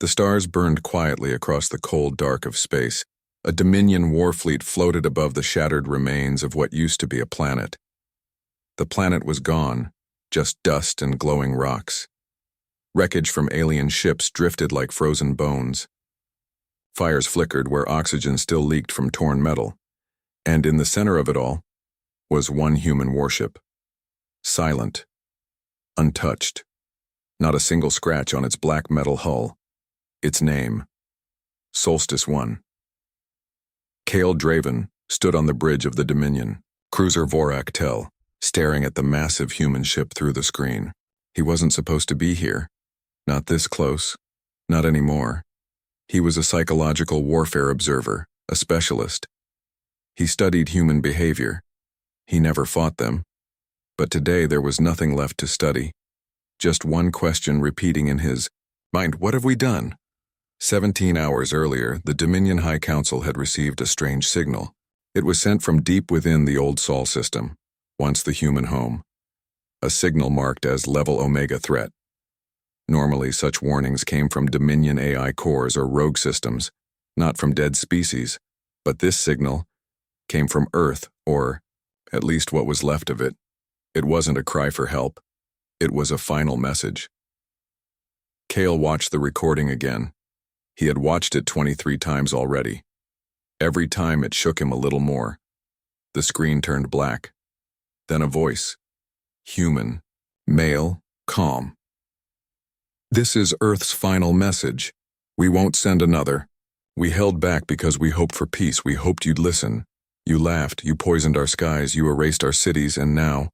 The stars burned quietly across the cold dark of space. A Dominion warfleet floated above the shattered remains of what used to be a planet. The planet was gone, just dust and glowing rocks. Wreckage from alien ships drifted like frozen bones. Fires flickered where oxygen still leaked from torn metal. And in the center of it all was one human warship. Silent, untouched, not a single scratch on its black metal hull. Its name, Solstice 1. Cale Draven stood on the bridge of the Dominion, cruiser Vorak Tel, staring at the massive human ship through the screen. He wasn't supposed to be here. Not this close. Not anymore. He was a psychological warfare observer, a specialist. He studied human behavior. He never fought them. But today there was nothing left to study. Just one question repeating in his mind: what have we done? 17 hours earlier, the Dominion High Council had received a strange signal. It was sent from deep within the old Sol system, once the human home. A signal marked as Level Omega threat. Normally, such warnings came from Dominion AI cores or rogue systems, not from dead species, but this signal came from Earth, or at least what was left of it. It wasn't a cry for help. It was a final message. Cale watched the recording again. He had watched it 23 times already. Every time it shook him a little more. The screen turned black. Then a voice. Human. Male. Calm. This is Earth's final message. We won't send another. We held back because we hoped for peace. We hoped you'd listen. You laughed, you poisoned our skies, you erased our cities, and now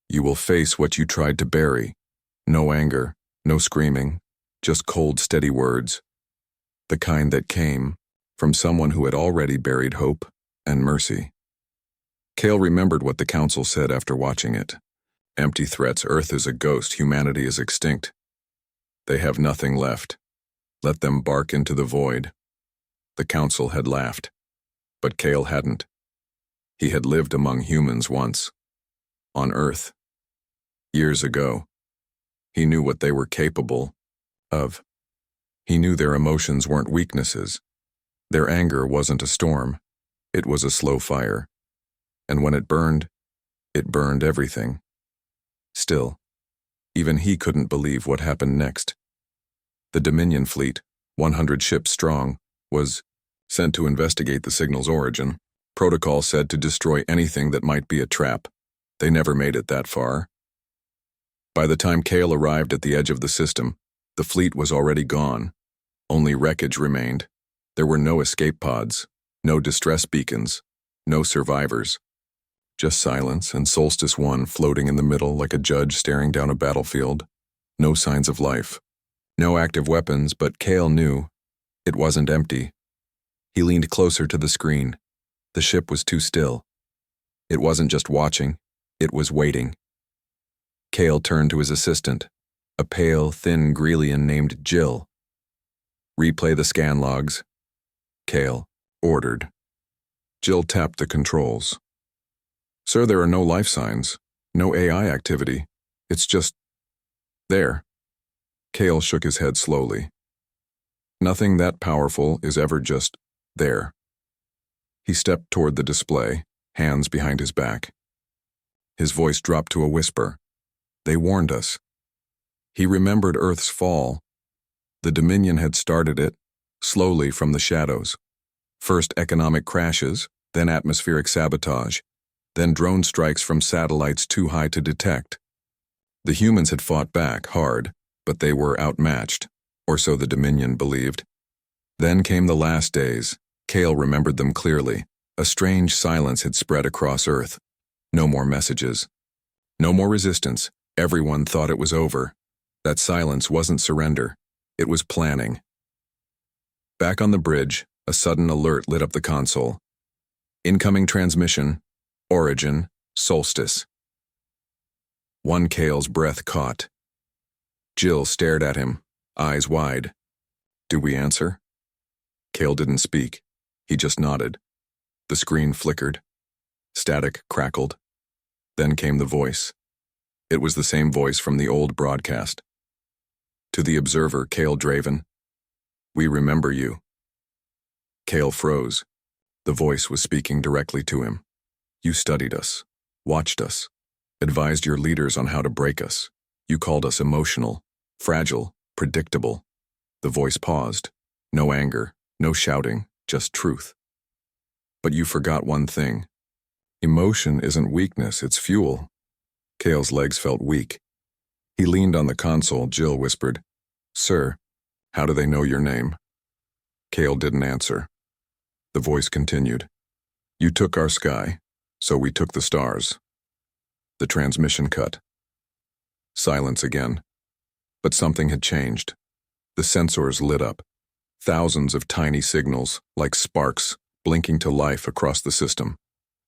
you will face what you tried to bury. No anger, no screaming, just cold, steady words. The kind that came from someone who had already buried hope and mercy. Cale remembered what the Council said after watching it. Empty threats. Earth is a ghost. Humanity is extinct. They have nothing left. Let them bark into the void. The Council had laughed. But Cale hadn't. He had lived among humans once. On Earth. Years ago. He knew what they were capable of. He knew their emotions weren't weaknesses. Their anger wasn't a storm. It was a slow fire. And when it burned everything. Still, even he couldn't believe what happened next. The Dominion fleet, 100 ships strong, was sent to investigate the signal's origin. Protocol said to destroy anything that might be a trap. They never made it that far. By the time Cale arrived at the edge of the system, the fleet was already gone. Only wreckage remained. There were no escape pods, no distress beacons, no survivors. Just silence and Solstice 1 floating in the middle like a judge staring down a battlefield. No signs of life. No active weapons, but Cale knew it wasn't empty. He leaned closer to the screen. The ship was too still. It wasn't just watching, it was waiting. Cale turned to his assistant, a pale, thin Greelian named Jill. Replay the scan logs. Cale ordered. Jill tapped the controls. Sir, there are no life signs, no AI activity. It's just there. Cale shook his head slowly. Nothing that powerful is ever just there. He stepped toward the display, hands behind his back. His voice dropped to a whisper. They warned us. He remembered Earth's fall. The Dominion had started it, slowly from the shadows. First economic crashes, then atmospheric sabotage, then drone strikes from satellites too high to detect. The humans had fought back hard, but they were outmatched, or so the Dominion believed. Then came the last days. Cale remembered them clearly. A strange silence had spread across Earth. No more messages. No more resistance. Everyone thought it was over. That silence wasn't surrender. It was planning. Back on the bridge, a sudden alert lit up the console. Incoming transmission. Origin. Solstice. One Cale's breath caught. Jill stared at him, eyes wide. Do we answer? Cale didn't speak. He just nodded. The screen flickered. Static crackled. Then came the voice. It was the same voice from the old broadcast. To the observer, Cale Draven. We remember you. Kale froze. The voice was speaking directly to him. You studied us, watched us, advised your leaders on how to break us. You called us emotional, fragile, predictable. The voice paused. No anger, no shouting, just truth. But you forgot one thing. Emotion isn't weakness, it's fuel. Kale's legs felt weak. He leaned on the console. Jill whispered, Sir, how do they know your name? Kale didn't answer. The voice continued. You took our sky, so we took the stars. The transmission cut. Silence again. But something had changed. The sensors lit up. Thousands of tiny signals, like sparks, blinking to life across the system.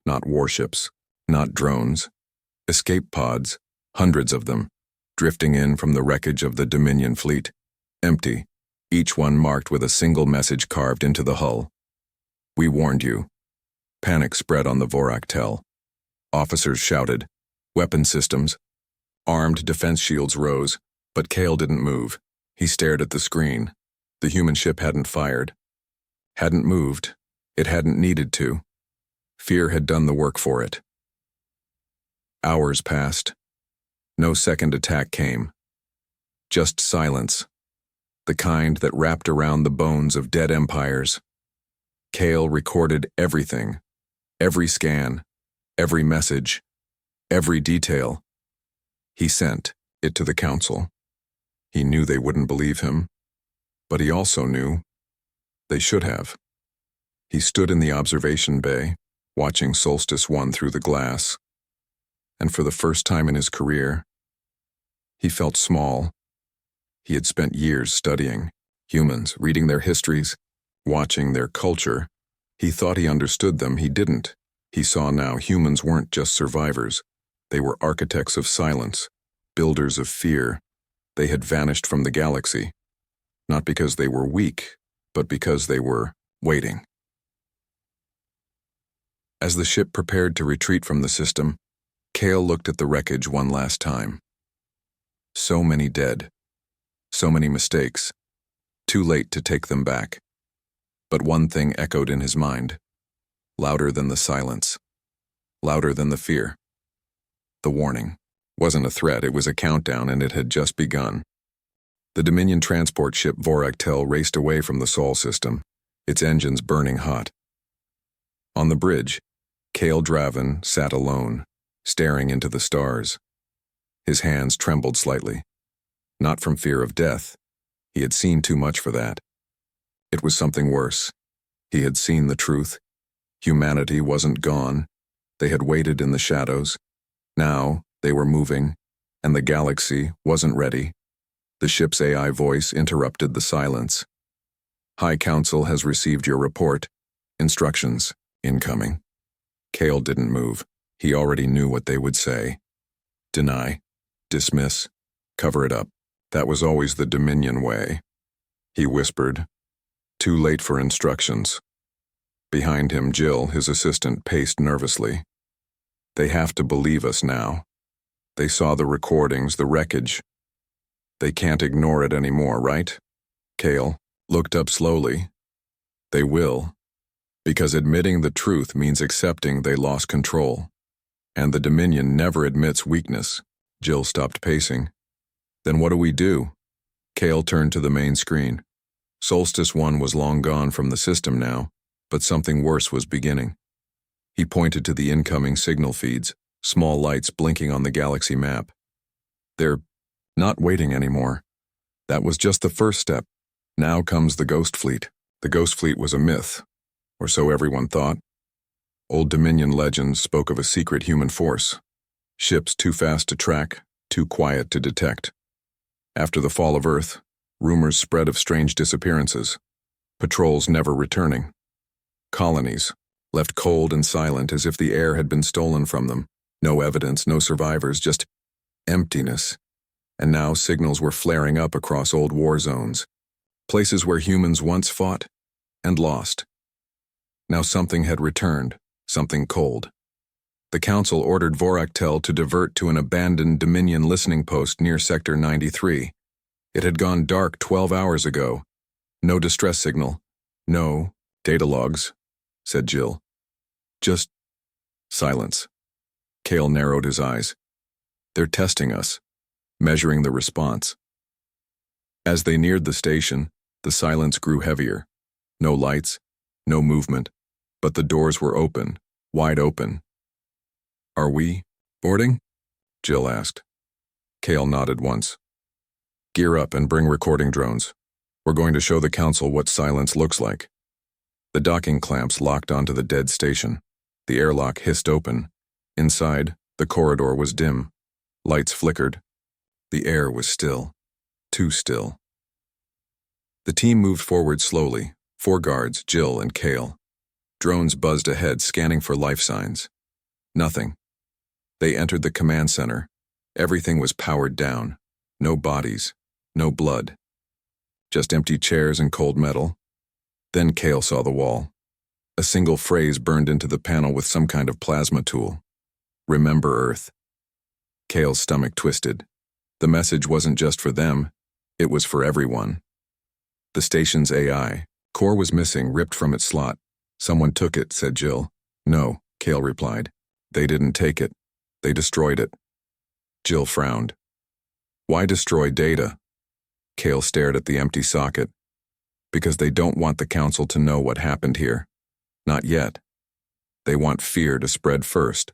Not warships, not drones. Escape pods, hundreds of them, drifting in from the wreckage of the Dominion fleet. Empty, each one marked with a single message carved into the hull. We warned you. Panic spread on the Voraktel. Officers shouted. Weapon systems. Armed defense shields rose, but Kale didn't move. He stared at the screen. The human ship hadn't fired. Hadn't moved. It hadn't needed to. Fear had done the work for it. Hours passed. No second attack came. Just silence. The kind that wrapped around the bones of dead empires. Kale recorded everything. Every scan. Every message. Every detail. He sent it to the council. He knew they wouldn't believe him. But he also knew they should have. He stood in the observation bay, watching Solstice 1 through the glass. And for the first time in his career, he felt small. He had spent years studying humans, reading their histories, watching their culture. He thought he understood them. He didn't. He saw now humans weren't just survivors. They were architects of silence, builders of fear. They had vanished from the galaxy, not because they were weak, but because they were waiting. As the ship prepared to retreat from the system, Kale looked at the wreckage one last time. So many dead. So many mistakes. Too late to take them back. But one thing echoed in his mind, louder than the silence, louder than the fear. The warning wasn't a threat, it was a countdown, and it had just begun. The Dominion transport ship Voraktel raced away from the Sol system, its engines burning hot. On the bridge, Kale Draven sat alone, staring into the stars. His hands trembled slightly. Not from fear of death. He had seen too much for that. It was something worse. He had seen the truth. Humanity wasn't gone. They had waited in the shadows. Now they were moving, and the galaxy wasn't ready. The ship's AI voice interrupted the silence. High Council has received your report. Instructions, incoming. Kale didn't move. He already knew what they would say. Deny, dismiss, cover it up. That was always the Dominion way. He whispered, too late for instructions. Behind him, Jill, his assistant, paced nervously. They have to believe us now. They saw the recordings, the wreckage. They can't ignore it anymore, right? Kale looked up slowly. They will, because admitting the truth means accepting they lost control. And the Dominion never admits weakness. Jill stopped pacing. Then what do we do? Kale turned to the main screen. Solstice 1 was long gone from the system now, but something worse was beginning. He pointed to the incoming signal feeds, small lights blinking on the galaxy map. They're not waiting anymore. That was just the first step. Now comes the Ghost Fleet. The Ghost Fleet was a myth, or so everyone thought. Old Dominion legends spoke of a secret human force. Ships too fast to track, too quiet to detect. After the fall of Earth, rumors spread of strange disappearances. Patrols never returning. Colonies, left cold and silent as if the air had been stolen from them. No evidence, no survivors, just emptiness. And now signals were flaring up across old war zones, places where humans once fought and lost. Now something had returned, something cold. The Council ordered Voraktel to divert to an abandoned Dominion listening post near Sector 93. It had gone dark 12 hours ago, No distress signal. No data logs, said Jill. Just silence. Cale narrowed his eyes. They're testing us, measuring the response. As they neared the station, the silence grew heavier. No lights, no movement, but the doors were open, wide open. Are we boarding? Jill asked. Cale nodded once. Gear up and bring recording drones. We're going to show the council what silence looks like. The docking clamps locked onto the dead station. The airlock hissed open. Inside, the corridor was dim. Lights flickered. The air was still. Too still. The team moved forward slowly, 4 guards, Jill and Cale. Drones buzzed ahead, scanning for life signs. Nothing. They entered the command center. Everything was powered down. No bodies. No blood. Just empty chairs and cold metal. Then Cale saw the wall. A single phrase burned into the panel with some kind of plasma tool. Remember Earth. Cale's stomach twisted. The message wasn't just for them. It was for everyone. The station's AI. Core was missing, ripped from its slot. Someone took it, said Jill. No, Cale replied. They didn't take it. They destroyed it. Jill frowned. Why destroy data? Cale stared at the empty socket. Because they don't want the council to know what happened here. Not yet. They want fear to spread first.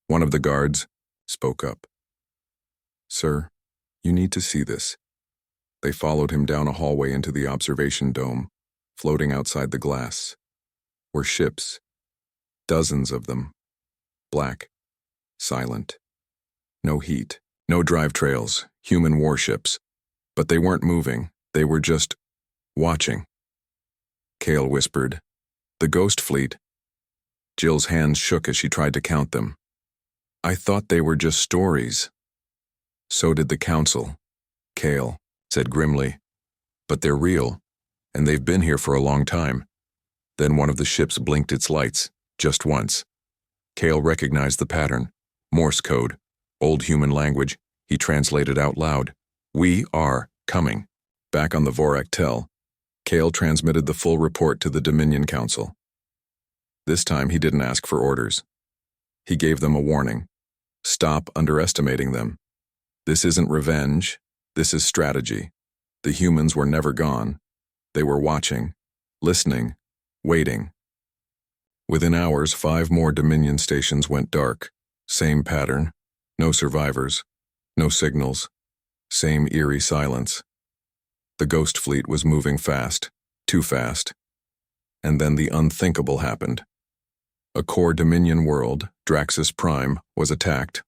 One of the guards spoke up. Sir, you need to see this. They followed him down a hallway into the observation dome. Floating outside the glass were ships. Dozens of them. Black. Silent. No heat. No drive trails. Human warships. But they weren't moving. They were just watching. Cale whispered, "The Ghost Fleet." Jill's hands shook as she tried to count them. I thought they were just stories. So did the council, Cale said grimly. But they're real, and they've been here for a long time. Then one of the ships blinked its lights, just once. Cale recognized the pattern. Morse code, old human language. He translated out loud. We are coming. Back on the Vorak Tel, Cale transmitted the full report to the Dominion Council. This time he didn't ask for orders. He gave them a warning. Stop underestimating them. This isn't revenge. This is strategy. The humans were never gone. They were watching, listening, waiting. Within hours, 5 more Dominion stations went dark. Same pattern. No survivors. No signals. Same eerie silence. The Ghost Fleet was moving fast. Too fast. And then the unthinkable happened. A core Dominion world, Draxus Prime, was attacked.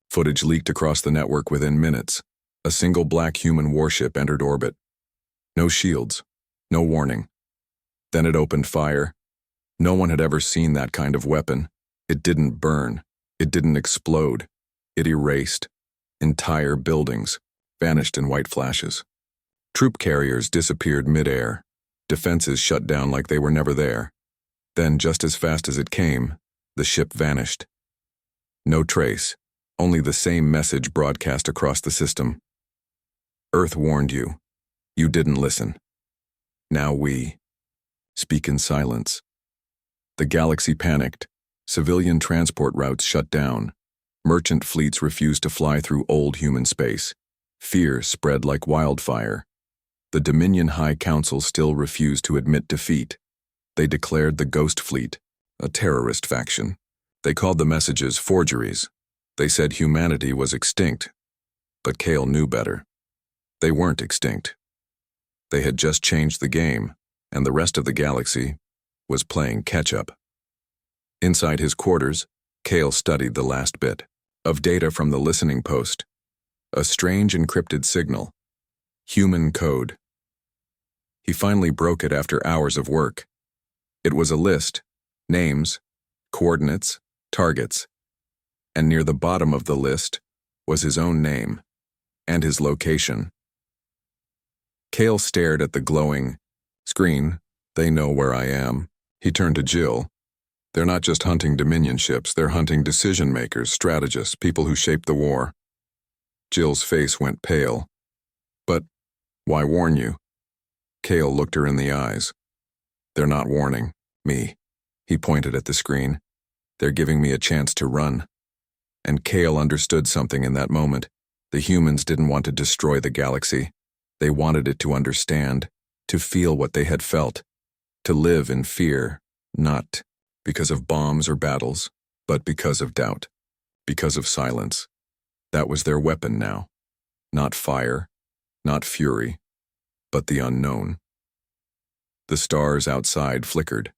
Footage leaked across the network within minutes. A single black human warship entered orbit. No shields. No warning. Then it opened fire. No one had ever seen that kind of weapon. It didn't burn. It didn't explode. It erased. Entire buildings vanished in white flashes. Troop carriers disappeared mid-air. Defenses shut down like they were never there. Then, just as fast as it came, the ship vanished. No trace, only the same message broadcast across the system. Earth warned you. You didn't listen. Now we speak in silence. The galaxy panicked. Civilian transport routes shut down. Merchant fleets refused to fly through old human space. Fear spread like wildfire. The Dominion High Council still refused to admit defeat. They declared the Ghost Fleet a terrorist faction. They called the messages forgeries. They said humanity was extinct. But Cale knew better. They weren't extinct. They had just changed the game, and the rest of the galaxy was playing catch-up. Inside his quarters, Cale studied the last bit of data from the listening post. A strange encrypted signal. Human code. He finally broke it after hours of work. It was a list, names, coordinates, targets, and near the bottom of the list was his own name and his location. Cale stared at the glowing screen. They know where I am. He turned to Jill. They're not just hunting Dominion ships, they're hunting decision-makers, strategists, people who shaped the war. Jill's face went pale. But why warn you? Kale looked her in the eyes. They're not warning me. He pointed at the screen. They're giving me a chance to run. And Kale understood something in that moment. The humans didn't want to destroy the galaxy. They wanted it to understand, to feel what they had felt, to live in fear, not because of bombs or battles, but because of doubt, because of silence. That was their weapon now. Not fire, not fury, but the unknown. The stars outside flickered,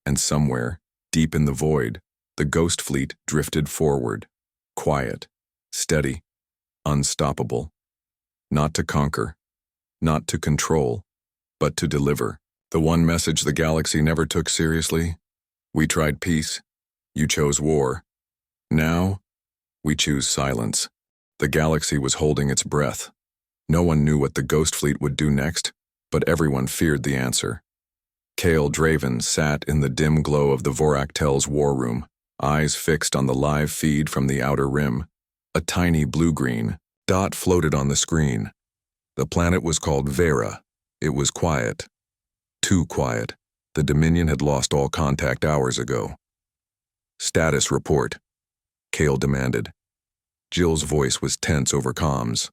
and somewhere, deep in the void, the ghost fleet drifted forward, quiet, steady, unstoppable. Not to conquer, not to control, but to deliver. The one message the galaxy never took seriously. We tried peace. You chose war. Now, we choose silence. The galaxy was holding its breath. No one knew what the ghost fleet would do next, but everyone feared the answer. Kale Draven sat in the dim glow of the Voractel's war room, eyes fixed on the live feed from the outer rim. A tiny blue-green dot floated on the screen. The planet was called Vera. It was quiet. Too quiet. The Dominion had lost all contact hours ago. Status report, Kale demanded. Jill's voice was tense over comms.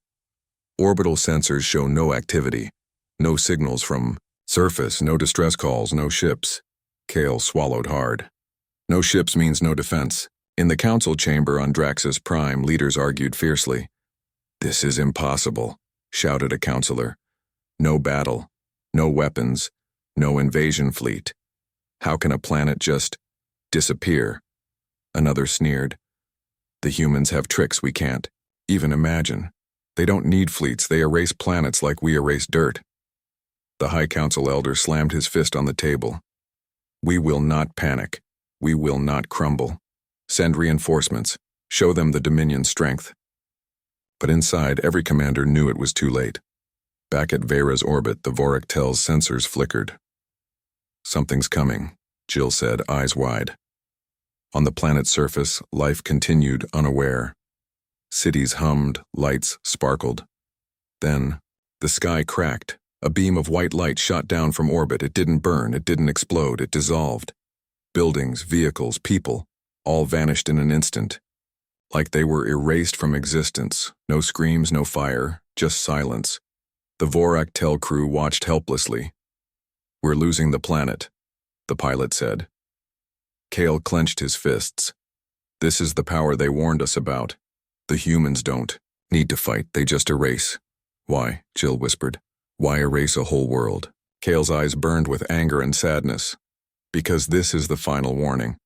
Orbital sensors show no activity. No signals from surface, no distress calls, no ships. Kale swallowed hard. No ships means no defense. In the council chamber on Draxus Prime, leaders argued fiercely. This is impossible, shouted a counselor. No battle, no weapons, no invasion fleet. How can a planet just disappear? Another sneered. The humans have tricks we can't even imagine. They don't need fleets, they erase planets like we erase dirt. The High Council elder slammed his fist on the table. We will not panic. We will not crumble. Send reinforcements. Show them the Dominion's strength. But inside, every commander knew it was too late. Back at Vera's orbit, the Voractel's sensors flickered. Something's coming, Jill said, eyes wide. On the planet's surface, life continued unaware. Cities hummed, lights sparkled. Then, the sky cracked. A beam of white light shot down from orbit. It didn't burn, it didn't explode, it dissolved. Buildings, vehicles, people, all vanished in an instant. Like they were erased from existence. No screams, no fire, just silence. The Voractel crew watched helplessly. We're losing the planet, the pilot said. Kale clenched his fists. This is the power they warned us about. The humans don't need to fight, they just erase. Why? Jill whispered. Why erase a whole world? Kale's eyes burned with anger and sadness. Because this is the final warning.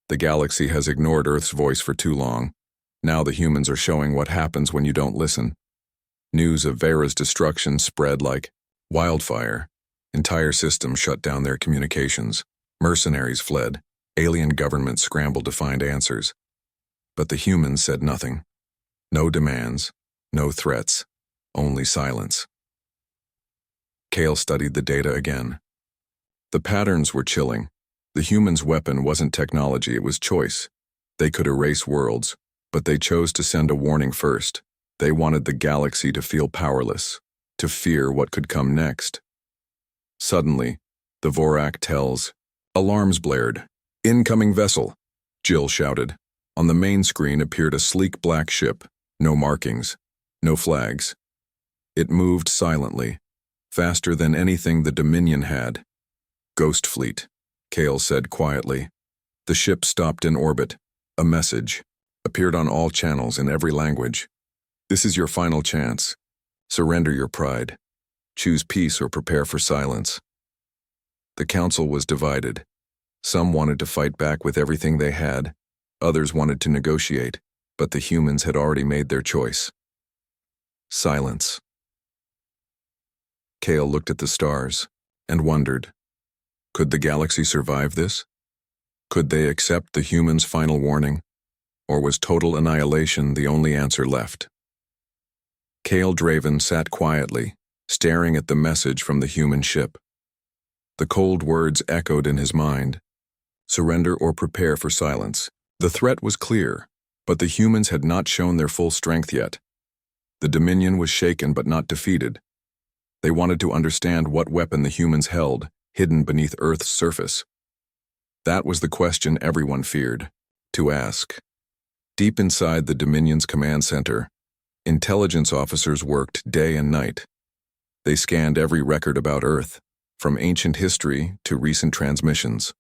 The galaxy has ignored Earth's voice for too long. Now the humans are showing what happens when you don't listen. News of Vera's destruction spread like wildfire. Entire systems shut down their communications. Mercenaries fled. Alien governments scrambled to find answers. But the humans said nothing. No demands, no threats, only silence. Kale studied the data again. The patterns were chilling. The humans' weapon wasn't technology, it was choice. They could erase worlds, but they chose to send a warning first. They wanted the galaxy to feel powerless, to fear what could come next. Suddenly, the Voractel's alarms blared. Incoming vessel, Jill shouted. On the main screen appeared a sleek black ship. No markings, no flags. It moved silently, faster than anything the Dominion had. Ghost Fleet, Kale said quietly. The ship stopped in orbit. A message appeared on all channels in every language. This is your final chance. Surrender your pride. Choose peace or prepare for silence. The council was divided. Some wanted to fight back with everything they had. Others wanted to negotiate, but the humans had already made their choice. Silence. Kale looked at the stars and wondered, could the galaxy survive this? Could they accept the humans' final warning? Or was total annihilation the only answer left? Kale Draven sat quietly, staring at the message from the human ship. The cold words echoed in his mind. Surrender or prepare for silence. The threat was clear, but the humans had not shown their full strength yet. The Dominion was shaken but not defeated. They wanted to understand what weapon the humans held, hidden beneath Earth's surface. That was the question everyone feared to ask. Deep inside the Dominion's command center, intelligence officers worked day and night. They scanned every record about Earth, from ancient history to recent transmissions.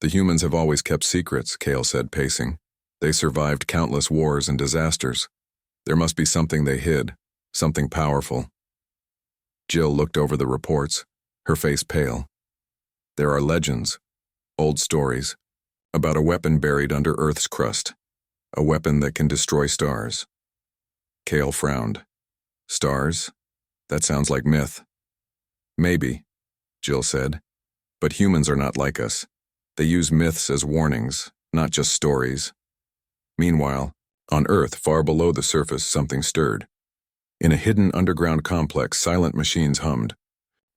The humans have always kept secrets, Kale said, pacing. They survived countless wars and disasters. There must be something they hid, something powerful. Jill looked over the reports, her face pale. There are legends, old stories, about a weapon buried under Earth's crust, a weapon that can destroy stars. Kale frowned. Stars? That sounds like myth. Maybe, Jill said, but humans are not like us. They use myths as warnings, not just stories. Meanwhile, on Earth, far below the surface, something stirred. In a hidden underground complex, silent machines hummed.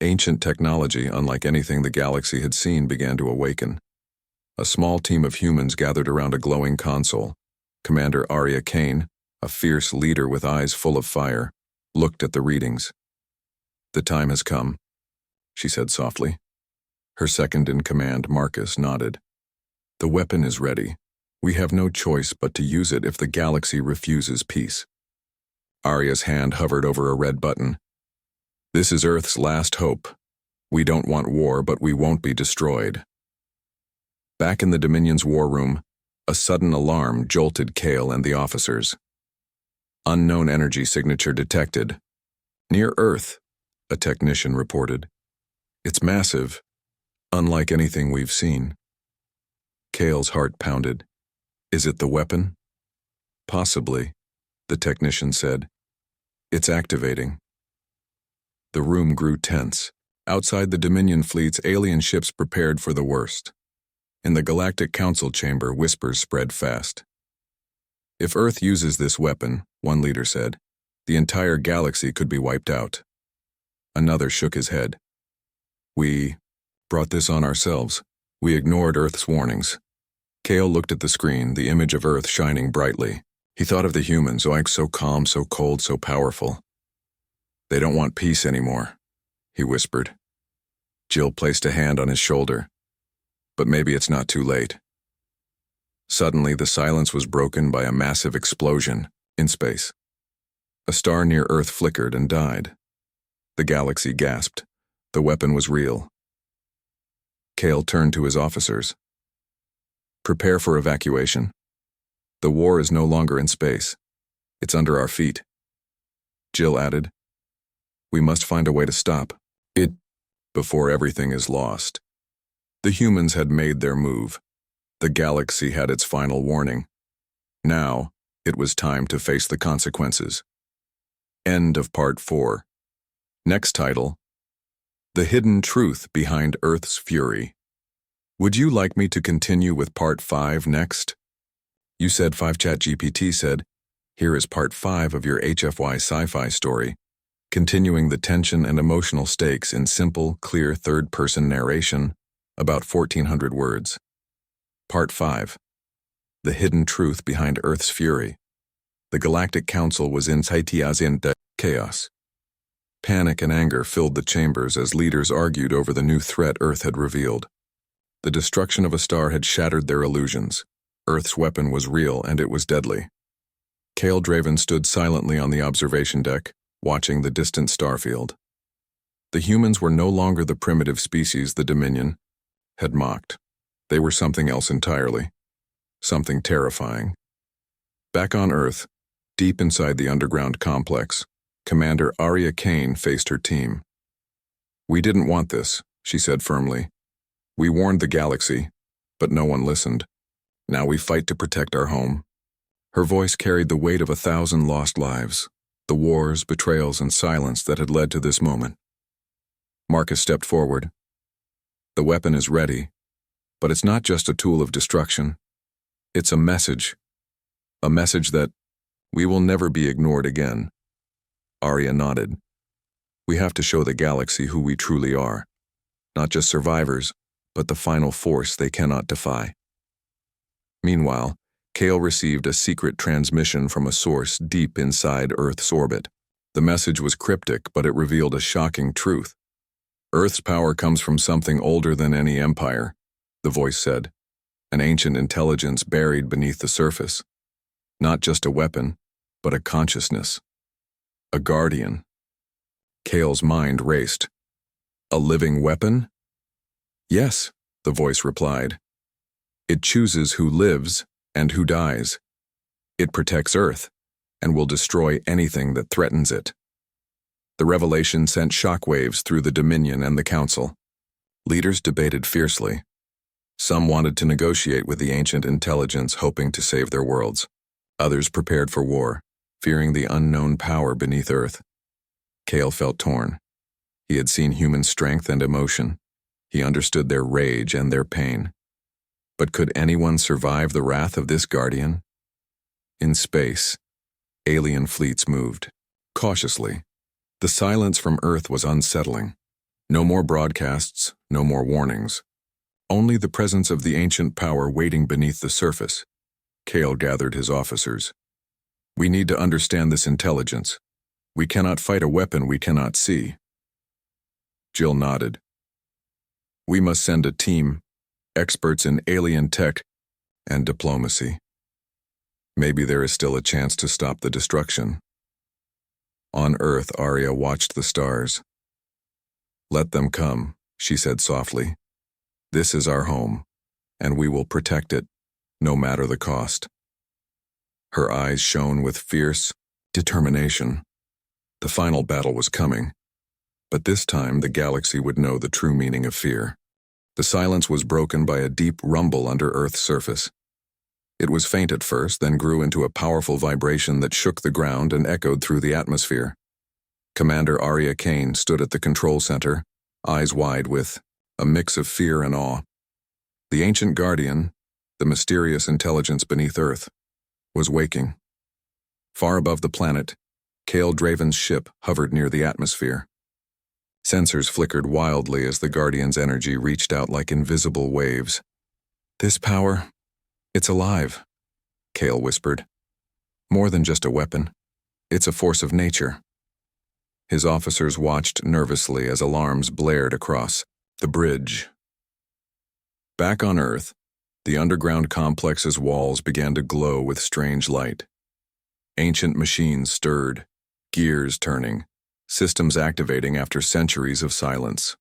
Ancient technology, unlike anything the galaxy had seen, began to awaken. A small team of humans gathered around a glowing console. Commander Arya Kane, a fierce leader with eyes full of fire, looked at the readings. The time has come, she said softly. Her second-in-command, Marcus, nodded. The weapon is ready. We have no choice but to use it if the galaxy refuses peace. Arya's hand hovered over a red button. This is Earth's last hope. We don't want war, but we won't be destroyed. Back in the Dominion's war room, a sudden alarm jolted Kale and the officers. Unknown energy signature detected. Near Earth, a technician reported. It's massive, unlike anything we've seen. Kale's heart pounded. Is it the weapon? Possibly, the technician said. It's activating. The room grew tense. Outside the Dominion fleet's alien ships prepared for the worst. In the Galactic Council chamber, whispers spread fast. If Earth uses this weapon, one leader said, the entire galaxy could be wiped out. Another shook his head. We brought this on ourselves. We ignored Earth's warnings. Kale looked at the screen, the image of Earth shining brightly. He thought of the humans, so calm, so cold, so powerful. They don't want peace anymore, he whispered. Jill placed a hand on his shoulder. But maybe it's not too late. Suddenly, the silence was broken by a massive explosion in space. A star near Earth flickered and died. The galaxy gasped. The weapon was real. Kale turned to his officers. Prepare for evacuation. The war is no longer in space. It's under our feet. Jill added, we must find a way to stop it before everything is lost. The humans had made their move. The galaxy had its final warning. Now, it was time to face the consequences. End of Part 4. Next title, The Hidden Truth Behind Earth's Fury. Would you like me to continue with Part 5 next? You said 5. ChatGPT said, here is Part 5 of your HFY Sci-Fi story, continuing the tension and emotional stakes in simple, clear third-person narration, about 1,400 words. Part 5. The Hidden Truth Behind Earth's Fury. The Galactic Council was in chaos. Panic and anger filled the chambers as leaders argued over the new threat Earth had revealed. The destruction of a star had shattered their illusions. Earth's weapon was real and it was deadly. Kale Draven stood silently on the observation deck, watching the distant starfield. The humans were no longer the primitive species the Dominion had mocked. They were something else entirely. Something terrifying. Back on Earth, deep inside the underground complex, Commander Arya Kane faced her team. We didn't want this, she said firmly. We warned the galaxy, but no one listened. Now we fight to protect our home. Her voice carried the weight of 1,000 lost lives, the wars, betrayals, and silence that had led to this moment. Marcus stepped forward. The weapon is ready, but it's not just a tool of destruction. It's a message that we will never be ignored again. Arya nodded. We have to show the galaxy who we truly are, not just survivors, but the final force they cannot defy. Meanwhile, Kale received a secret transmission from a source deep inside Earth's orbit. The message was cryptic, but it revealed a shocking truth. Earth's power comes from something older than any empire, the voice said, an ancient intelligence buried beneath the surface. Not just a weapon, but a consciousness. A guardian. Kale's mind raced. A living weapon? Yes, the voice replied. It chooses who lives and who dies. It protects Earth and will destroy anything that threatens it. The revelation sent shockwaves through the Dominion and the Council. Leaders debated fiercely. Some wanted to negotiate with the ancient intelligence, hoping to save their worlds. Others prepared for war, fearing the unknown power beneath Earth. Kale felt torn. He had seen human strength and emotion. He understood their rage and their pain. But could anyone survive the wrath of this guardian? In space, alien fleets moved. Cautiously. The silence from Earth was unsettling. No more broadcasts, no more warnings. Only the presence of the ancient power waiting beneath the surface. Kale gathered his officers. We need to understand this intelligence. We cannot fight a weapon we cannot see. Jill nodded. We must send a team, experts in alien tech and diplomacy. Maybe there is still a chance to stop the destruction. On Earth, Arya watched the stars. Let them come, she said softly. This is our home, and we will protect it, no matter the cost. Her eyes shone with fierce determination. The final battle was coming, but this time the galaxy would know the true meaning of fear. The silence was broken by a deep rumble under Earth's surface. It was faint at first, then grew into a powerful vibration that shook the ground and echoed through the atmosphere. Commander Arya Kane stood at the control center, eyes wide with a mix of fear and awe. The ancient guardian, the mysterious intelligence beneath Earth, was waking. Far above the planet, Kale Draven's ship hovered near the atmosphere. Sensors flickered wildly as the Guardian's energy reached out like invisible waves. This power, it's alive, Kale whispered. More than just a weapon. It's a force of nature. His officers watched nervously as alarms blared across the bridge. Back on Earth, the underground complex's walls began to glow with strange light. Ancient machines stirred, gears turning, systems activating after centuries of silence.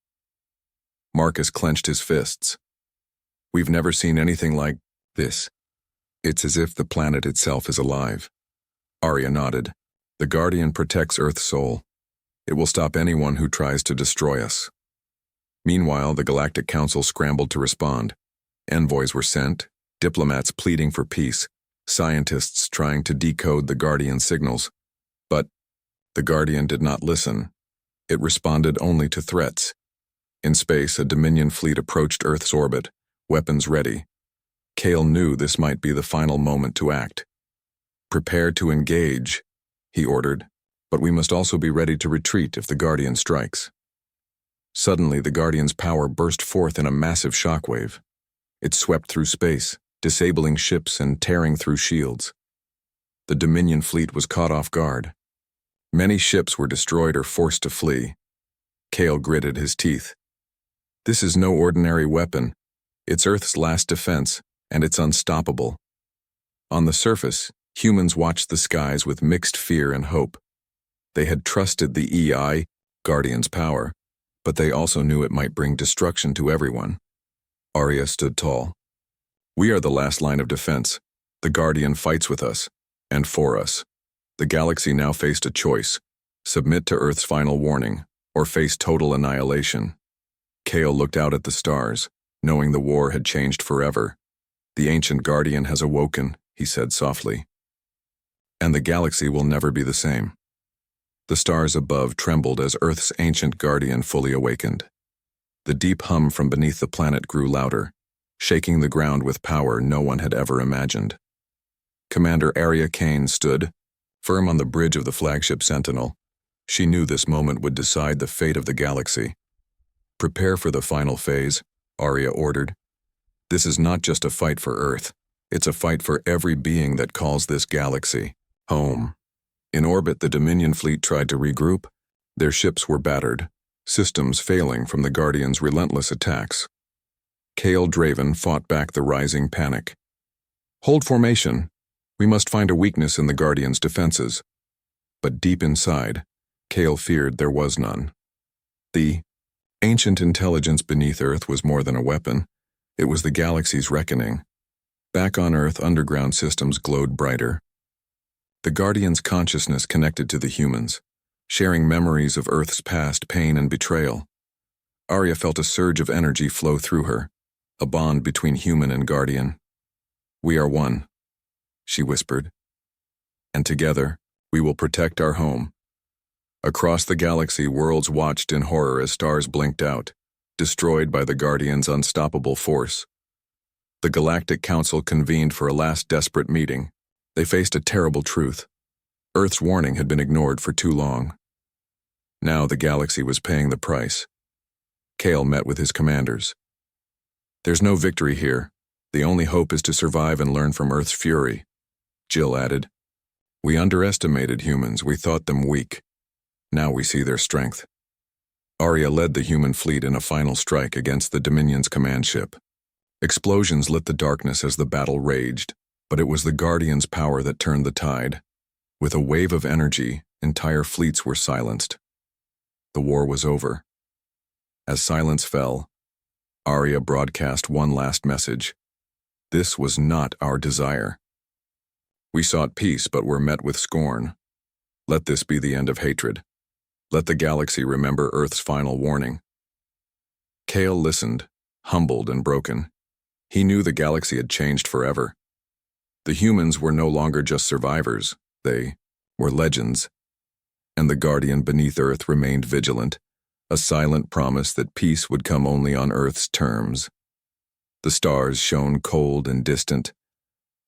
Marcus clenched his fists. We've never seen anything like this. It's as if the planet itself is alive. Arya nodded. The Guardian protects Earth's soul. It will stop anyone who tries to destroy us. Meanwhile, the Galactic Council scrambled to respond. Envoys were sent, diplomats pleading for peace, scientists trying to decode the Guardian signals. But the Guardian did not listen. It responded only to threats. In space, a Dominion fleet approached Earth's orbit, weapons ready. Kale knew this might be the final moment to act. Prepare to engage, he ordered, but we must also be ready to retreat if the Guardian strikes. Suddenly, the Guardian's power burst forth in a massive shockwave. It swept through space, disabling ships and tearing through shields. The Dominion fleet was caught off guard. Many ships were destroyed or forced to flee. Kale gritted his teeth. This is no ordinary weapon. It's Earth's last defense, and it's unstoppable. On the surface, humans watched the skies with mixed fear and hope. They had trusted the EI, Guardian's power, but they also knew it might bring destruction to everyone. Arya stood tall. We are the last line of defense. The Guardian fights with us, and for us. The galaxy now faced a choice: submit to Earth's final warning, or face total annihilation. Kale looked out at the stars, knowing the war had changed forever. The ancient Guardian has awoken, he said softly. And the galaxy will never be the same. The stars above trembled as Earth's ancient Guardian fully awakened. The deep hum from beneath the planet grew louder, shaking the ground with power no one had ever imagined. Commander Arya Kane stood, firm on the bridge of the flagship Sentinel. She knew this moment would decide the fate of the galaxy. Prepare for the final phase, Arya ordered. This is not just a fight for Earth. It's a fight for every being that calls this galaxy home. In orbit, the Dominion fleet tried to regroup. Their ships were battered, systems failing from the Guardians' relentless attacks. Kale Draven fought back the rising panic. "Hold formation. We must find a weakness in the Guardians' defenses." But deep inside, Kale feared there was none. The ancient intelligence beneath Earth was more than a weapon. It was the galaxy's reckoning. Back on Earth, underground systems glowed brighter. The Guardians' consciousness connected to the humans, sharing memories of Earth's past pain and betrayal. Arya felt a surge of energy flow through her, a bond between human and Guardian. "We are one," she whispered. "And together, we will protect our home." Across the galaxy, worlds watched in horror as stars blinked out, destroyed by the Guardians' unstoppable force. The Galactic Council convened for a last desperate meeting. They faced a terrible truth. Earth's warning had been ignored for too long. Now the galaxy was paying the price. Kale met with his commanders. "There's no victory here. The only hope is to survive and learn from Earth's fury," Jill added. "We underestimated humans. We thought them weak. Now we see their strength." Arya led the human fleet in a final strike against the Dominion's command ship. Explosions lit the darkness as the battle raged, but it was the Guardians' power that turned the tide. With a wave of energy, entire fleets were silenced. The war was over. As silence fell, Arya broadcast one last message. "This was not our desire. We sought peace but were met with scorn. Let this be the end of hatred. Let the galaxy remember Earth's final warning." Kale listened, humbled and broken. He knew the galaxy had changed forever. The humans were no longer just survivors. They were legends. And the Guardian beneath Earth remained vigilant, a silent promise that peace would come only on Earth's terms. The stars shone cold and distant,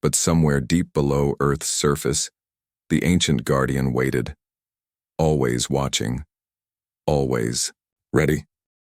but somewhere deep below Earth's surface, the ancient Guardian waited, always watching, always ready.